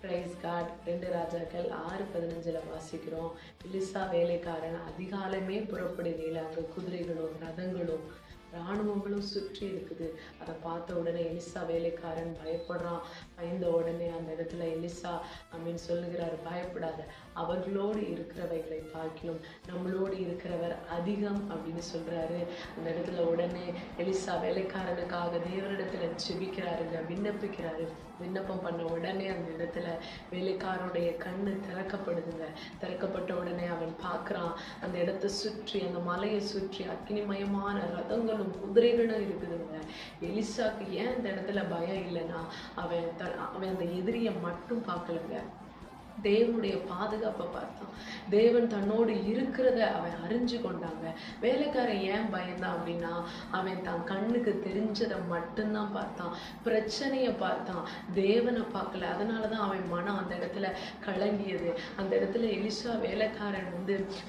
Price God. 2 ராஜாக்கள் 6:15 வாசிக்கிறோம். Elisha வேலைக்காரன் அதிகாலமே புறப்படுகையில் அங்கே குதிரைகளும் ரதங்களும் இராணுவங்களும் சுற்றி இருக்குது. அதை பார்த்த உடனே எலிசா வேலைக்காரன் பயப்படுறான். பயந்த உடனே அந்த இடத்துல எலிசா சொல்லுகிறார், பயப்படாத, அவர்களோடு இருக்கிறவைகளை பார்க்கிலும் நம்மளோடு இருக்கிறவர் அதிகம் அப்படின்னு சொல்றாரு. அந்த இடத்துல உடனே எலிசா வேலைக்காரனுக்காக தேவனிடத்துல ஜெபிக்கிறாருங்க, விண்ணப்பிக்கிறாரு. விண்ணப்பம் பண்ண உடனே அந்த இடத்துல வேலைக்காரனுடைய கண்ணு திறக்கப்படுதுங்க. திறக்கப்பட்ட உடனே அவன் பார்க்குறான், அந்த இடத்தை சுற்றி, அந்த மலையை சுற்றி அக்னிமயமான ரதங்களும் குதிரைகளும் இருக்குதுங்க. எலிசாக்கு ஏன் அந்த இடத்துல பயம் இல்லைன்னா, அவன் அந்த எதிரியை மட்டும் பார்க்கலங்க, தேவனுடைய பாதுகாப்பை பார்த்தான். தேவன் தன்னோடு இருக்கிறத அவன் அறிஞ்சு கொண்டாங்க. வேலைக்காரன் ஏன் பயந்தான் அப்படின்னா, அவன் தன் கண்ணுக்கு தெரிஞ்சதை மட்டும்தான் பார்த்தான், பிரச்சனையை பார்த்தான், தேவனை பார்க்கல. அதனாலதான் அவன் மனம் அந்த இடத்துல கலங்கியது. அந்த இடத்துல எலிசா வேலைக்காரன்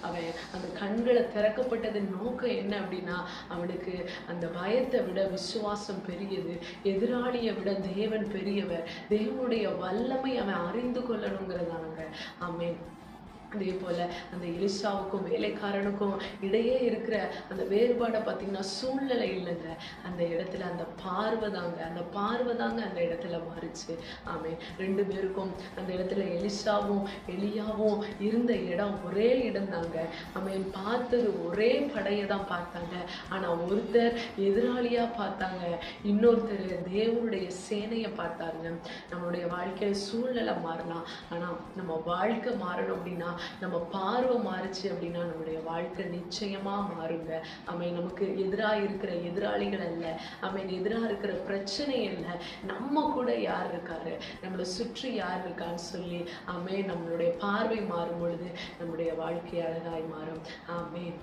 அவன் அந்த கண்களை திறக்கப்பட்டது நோக்கம் என்ன அப்படின்னா, அவனுக்கு அந்த பயத்தை விட விசுவாசம் பெரியது, எதிராளியை விட தேவன் பெரியவர், தேவனுடைய வல்லமை அவன் அறிந்து கொள்ளணுங்கிறதாங்க. ஆமென். அதே போல அந்த எலிசாவுக்கும் வேலைக்காரனுக்கும் இடையே இருக்கிற அந்த வேறுபாடை பார்த்தீங்கன்னா, சூழ்நிலை இல்லைங்க, அந்த இடத்துல அந்த பார்வை தாங்க அந்த இடத்துல மாறிச்சு. ஆமென். 2 பேருக்கும் அந்த இடத்துல எலிசாவும் எலியாவும் இருந்த இடம் ஒரே இடம் தாங்க. ஆமென். பார்த்தது ஒரே படையை தான் பார்த்தாங்க. ஆனா ஒருத்தர் எதிராளியா பார்த்தாங்க, இன்னொருத்தர் தேவனுடைய சேனையை பார்த்தாருங்க. நம்மளுடைய வாழ்க்கையில சூழ்நிலை மாறலாம், ஆனா நம்ம வாழ்க்கை மாறணும் அப்படின்னா, நம்ம பார்வை மாறுச்சு அப்படின்னா நம்மளுடைய வாழ்க்கை நிச்சயமா மாறுங்க. நமக்கு எதிராக இருக்கிற எதிராளிகள் அல்ல, எதிராக இருக்கிற பிரச்சனை இல்லை, நம்ம கூட யார் இருக்காரு, நம்மளை சுற்றி யார் இருக்கான்னு சொல்லி நம்மளுடைய பார்வை மாறும் பொழுது நம்முடைய வாழ்க்கை அழகாய் மாறும். ஆமென்.